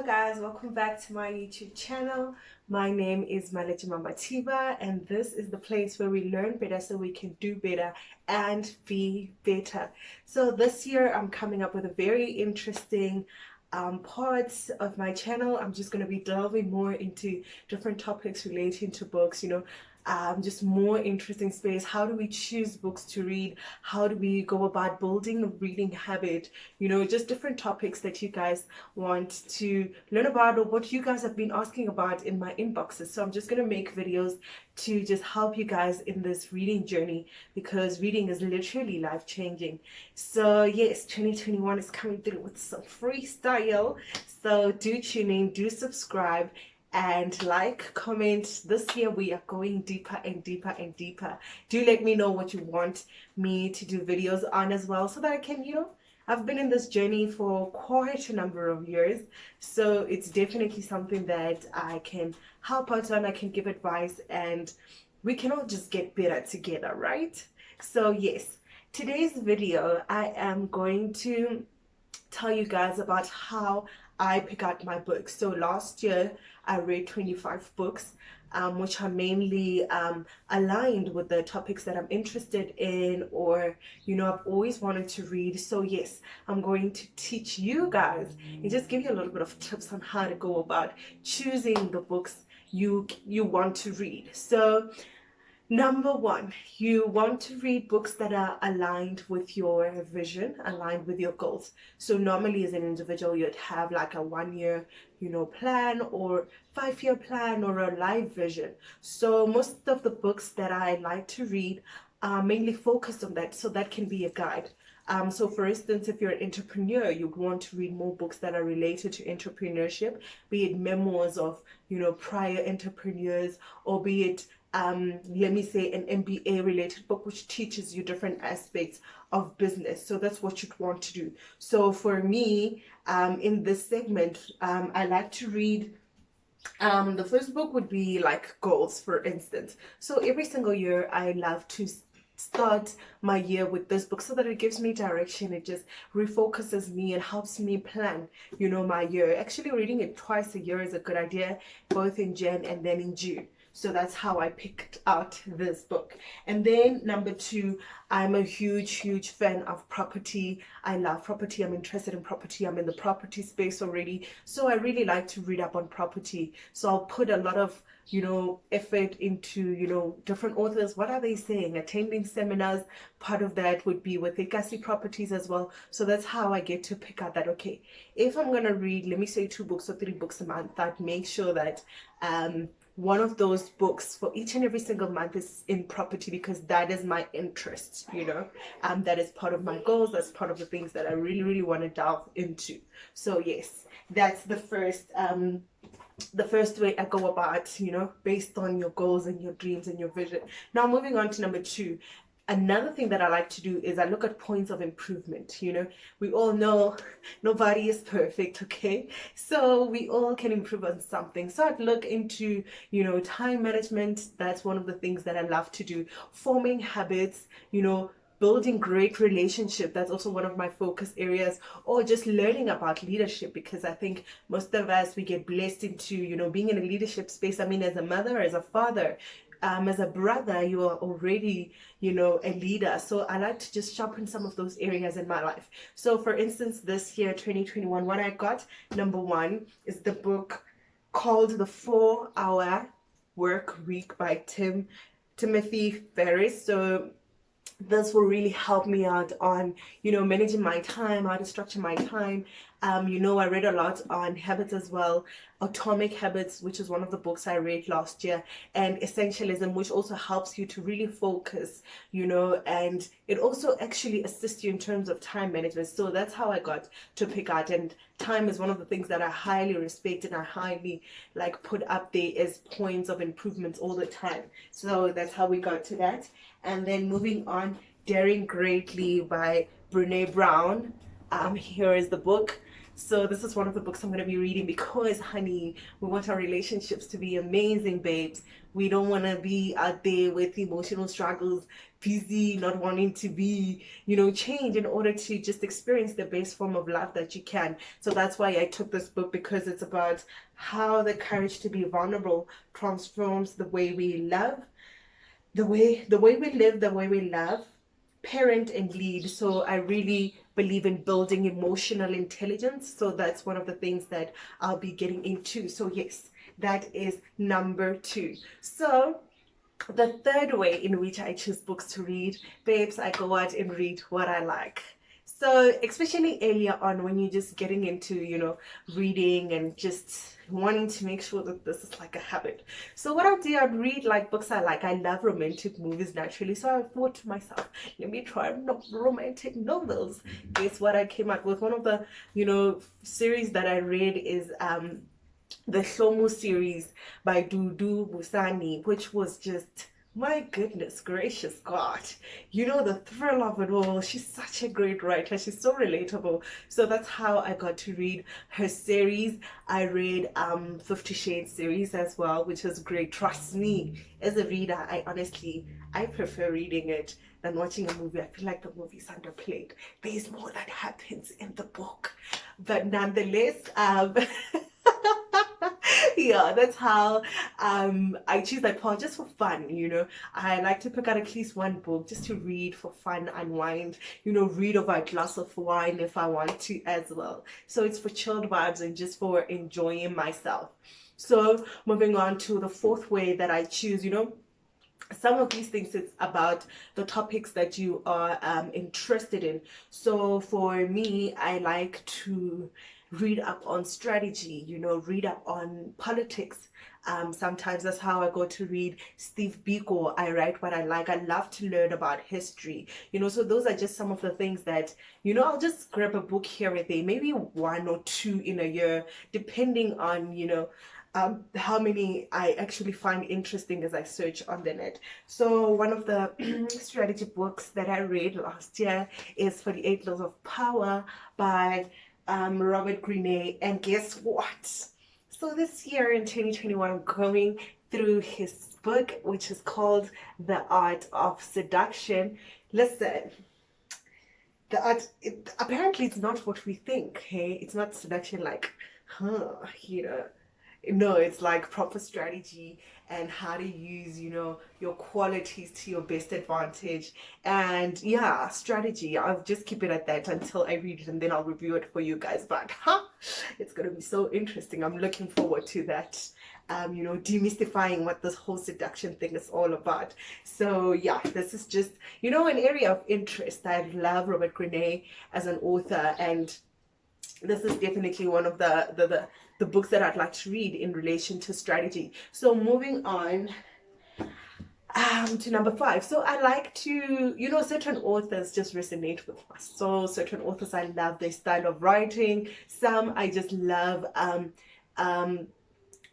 guys, welcome back to my YouTube channel. My name is Malejima Matiba, and this is the place where we learn better so we can do better and be better. So this year I'm coming up with a very interesting parts of my channel. I'm just going to be delving more into different topics relating to books, just more interesting space. How do we choose books to read? How do we go about building a reading habit? Just different topics that you guys want to learn about or what you guys have been asking about in my inboxes. So I'm just going to make videos to just help you guys in this reading journey, because reading is literally life-changing. So yes, 2021 is coming through with some freestyle. So do tune in, do subscribe, and like, comment. This year we are going deeper and deeper and deeper. Do let me know what you want me to do videos on as well, so that I can, I've been in this journey for quite a number of years, so it's definitely something that I can help out on. I can give advice, and we can all just get better together, right? So yes, today's video I am going to tell you guys about how I pick out my books. So last year I read 25 books, which are mainly aligned with the topics that I'm interested in, or I've always wanted to read. So yes, I'm going to teach you guys and just give you a little bit of tips on how to go about choosing the books you want to read. So number one, you want to read books that are aligned with your vision, aligned with your goals. So normally as an individual, you'd have like a 1 year, plan, or 5 year plan, or a life vision. So most of the books that I like to read are mainly focused on that, so that can be a guide. So for instance, if you're an entrepreneur, you'd want to read more books that are related to entrepreneurship, be it memoirs of, prior entrepreneurs, or be it let me say an MBA related book which teaches you different aspects of business. So that's what you'd want to do. So for me, in this segment, I like to read, the first book would be like goals, for instance. So every single year I love to start my year with this book, so that it gives me direction. It just refocuses me and helps me plan my year. Actually reading it twice a year is a good idea, both in Jan and then in June. So that's how I picked out this book. And then number two, I'm a huge fan of property. I love property. I'm interested in property. I'm in the property space already. So I really like to read up on property. So I'll put a lot of, effort into, different authors. What are they saying? Attending seminars. Part of that would be with Ekasi Properties as well. So that's how I get to pick out that, okay, if I'm going to read, let me say 2 books or 3 books a month, I'd make sure that, one of those books for each and every single month is in property, because that is my interest, that is part of my goals. That's part of the things that I really want to delve into. So yes, that's the first way I go about, based on your goals and your dreams and your vision. Now moving on to number 2. Another thing that I like to do is I look at points of improvement. We all know nobody is perfect, okay? So we all can improve on something. So I'd look into, time management. That's one of the things that I love to do. Forming habits, building great relationship. That's also one of my focus areas. Or just learning about leadership, because I think most of us, we get blessed into, being in a leadership space. I mean, as a mother, as a father, as a brother, you are already, a leader. So I like to just sharpen some of those areas in my life. So for instance, this year, 2021, what I got, number 1, is the book called The 4-Hour Work Week by Timothy Ferriss. So this will really help me out on, managing my time, how to structure my time. I read a lot on habits as well. Atomic Habits, which is one of the books I read last year, and Essentialism, which also helps you to really focus, and it also actually assists you in terms of time management. So that's how I got to pick out. And time is one of the things that I highly respect, and I highly put up there as points of improvements all the time. So that's how we got to that. And then moving on, Daring Greatly by Brene Brown. Here is the book. So this is one of the books I'm going to be reading because, honey, we want our relationships to be amazing, babes. We don't want to be out there with emotional struggles, busy, not wanting to be, change in order to just experience the best form of love that you can. So that's why I took this book, because it's about how the courage to be vulnerable transforms the way we love, the way we live, the way we love, parent, and lead. So I really believe in building emotional intelligence. So that's one of the things that I'll be getting into. So yes, that is number 2. So the third way in which I choose books to read, babes, I go out and read what I like. So especially earlier on, when you're just getting into, reading and just wanting to make sure that this is like a habit. So what I'll do, I'd read like books I like. I love romantic movies naturally. So I thought to myself, let me try romantic novels. Guess what I came up with? One of the, series that I read is the Hlomo series by Dudu Busani, which was just, my goodness gracious God, the thrill of it all. She's such a great writer. She's so relatable. So that's how I got to read her series. I read 50 Shades series as well, which was great. Trust me, as a reader, I prefer reading it than watching a movie. I feel like the movie's underplayed. There's more that happens in the book. But nonetheless, yeah, that's how I choose that part, just for fun. I like to pick out at least one book just to read for fun, unwind, read over a glass of wine if I want to as well. So it's for chilled vibes and just for enjoying myself. So moving on to the fourth way that I choose, some of these things, it's about the topics that you are interested in. So for me, I like to read up on strategy, read up on politics. Sometimes that's how I go to read Steve Biko. I write what I like. I love to learn about history, so those are just some of the things that, I'll just grab a book here or there, maybe 1 or 2 in a year, depending on, how many I actually find interesting as I search on the net. So one of the strategy books that I read last year is 48 Laws of Power by Robert Greene. And guess what? So this year in 2021, I'm going through his book, which is called The Art of Seduction. Listen, the art, apparently it's not what we think, hey? It's not seduction like, no, it's like proper strategy and how to use, your qualities to your best advantage. And yeah, strategy. I'll just keep it at that until I read it, and then I'll review it for you guys. But it's going to be so interesting. I'm looking forward to that. Demystifying what this whole seduction thing is all about. So yeah, this is just, an area of interest. I love Robert Greene as an author, and this is definitely one of the books that I'd like to read in relation to strategy. So moving on to number 5. So I like to, certain authors just resonate with us. So certain authors, I love their style of writing. Some I just love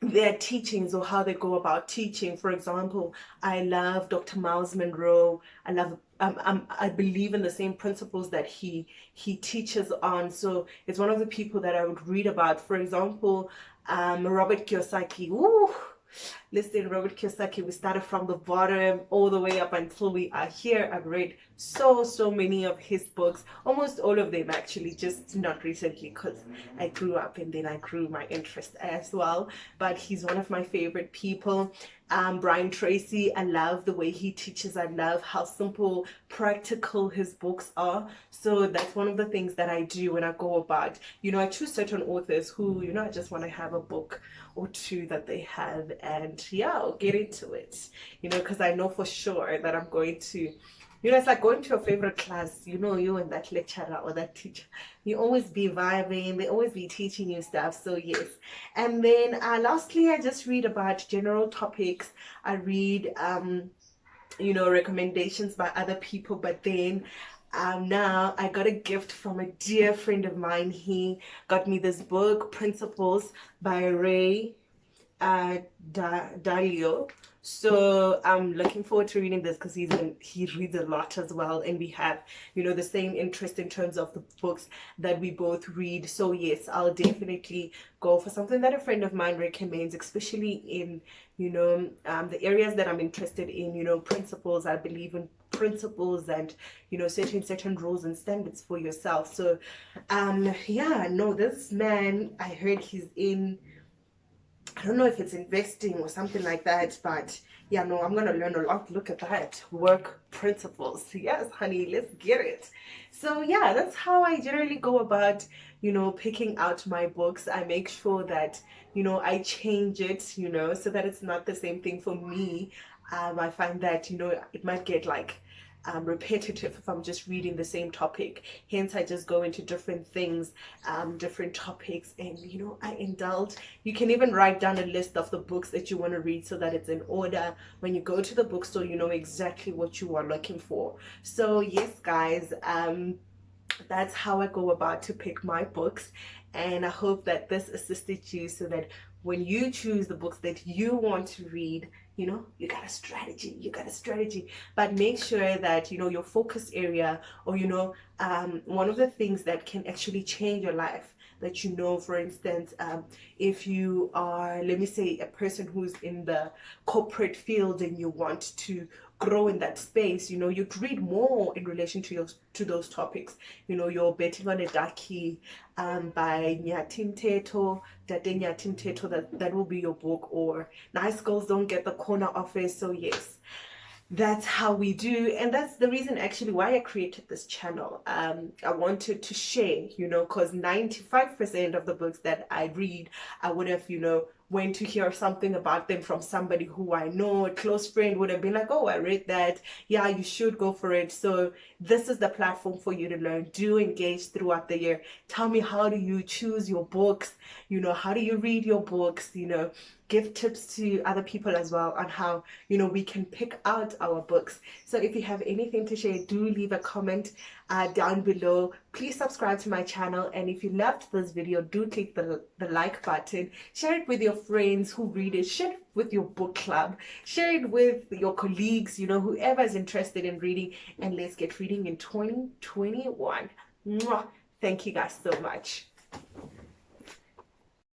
their teachings or how they go about teaching. For example, I love Dr. Miles Monroe. I believe in the same principles that he teaches on. So it's one of the people that I would read about. For example, Robert Kiyosaki. Ooh, listen, Robert Kiyosaki, we started from the bottom all the way up until we are here. I've read so many of his books, almost all of them actually, just not recently because I grew up and then I grew my interest as well. But he's one of my favorite people. Brian Tracy, I love the way he teaches. I love how simple, practical his books are. So that's one of the things that I do when I go about, I choose certain authors who, I just want to have a book or 2 that they have, and yeah, I'll get into it, because I know for sure that I'm going to, it's like going to a favorite class, you and that lecturer or that teacher, you always be vibing, they always be teaching you stuff. So yes. And then lastly, I just read about general topics. I read recommendations by other people. But then now I got a gift from a dear friend of mine. He got me this book, Principles by Ray Dalio. So I'm looking forward to reading this because he reads a lot as well, and we have, you know, the same interest in terms of the books that we both read. So yes, I'll definitely go for something that a friend of mine recommends, especially in, you know, the areas that I'm interested in, you know, principles. I believe in principles and, you know, certain rules and standards for yourself. So yeah, no, this man, I heard he's in, I don't know if it's investing or something like that, but yeah, no, I'm gonna learn a lot. Look at that. Work principles. Yes, honey, let's get it. So yeah, that's how I generally go about, you know, picking out my books. I make sure that, you know, I change it, you know, so that it's not the same thing for me. I find that, you know, it might get like repetitive if I'm just reading the same topic. Hence, I just go into different things, different topics, and you know, I indulge. You can even write down a list of the books that you want to read so that it's in order. When you go to the bookstore, you know exactly what you are looking for. So yes, guys, that's how I go about to pick my books, and I hope that this assisted you so that when you choose the books that you want to read, you know, you got a strategy. But make sure that, you know, your focus area, or you know, one of the things that can actually change your life, that, you know, for instance, if you are, let me say, a person who's in the corporate field and you want to grow in that space, you know, you'd read more in relation to your to those topics. You know, you're betting on a ducky by Nyatim Teto, Tate Nyatim Teto, that will be your book, or Nice Girls Don't Get the Corner Office. So yes, that's how we do, and that's the reason actually why I created this channel. I wanted to share, you know, because 95% of the books that I read, I would have, you know, went to hear something about them from somebody who I know. A close friend would have been like, oh, I read that, yeah, you should go for it. So this is the platform for you to learn. Do engage throughout the year. Tell me, how do you choose your books? You know, how do you read your books? You know, give tips to other people as well on how, you know, we can pick out our books. So if you have anything to share, do leave a comment down below. Please subscribe to my channel, and if you loved this video, do click the like button. Share it with your friends who read it. Share it with your book club. Share it with your colleagues, you know, whoever is interested in reading, and let's get reading in 2021. Mwah. Thank you guys so much.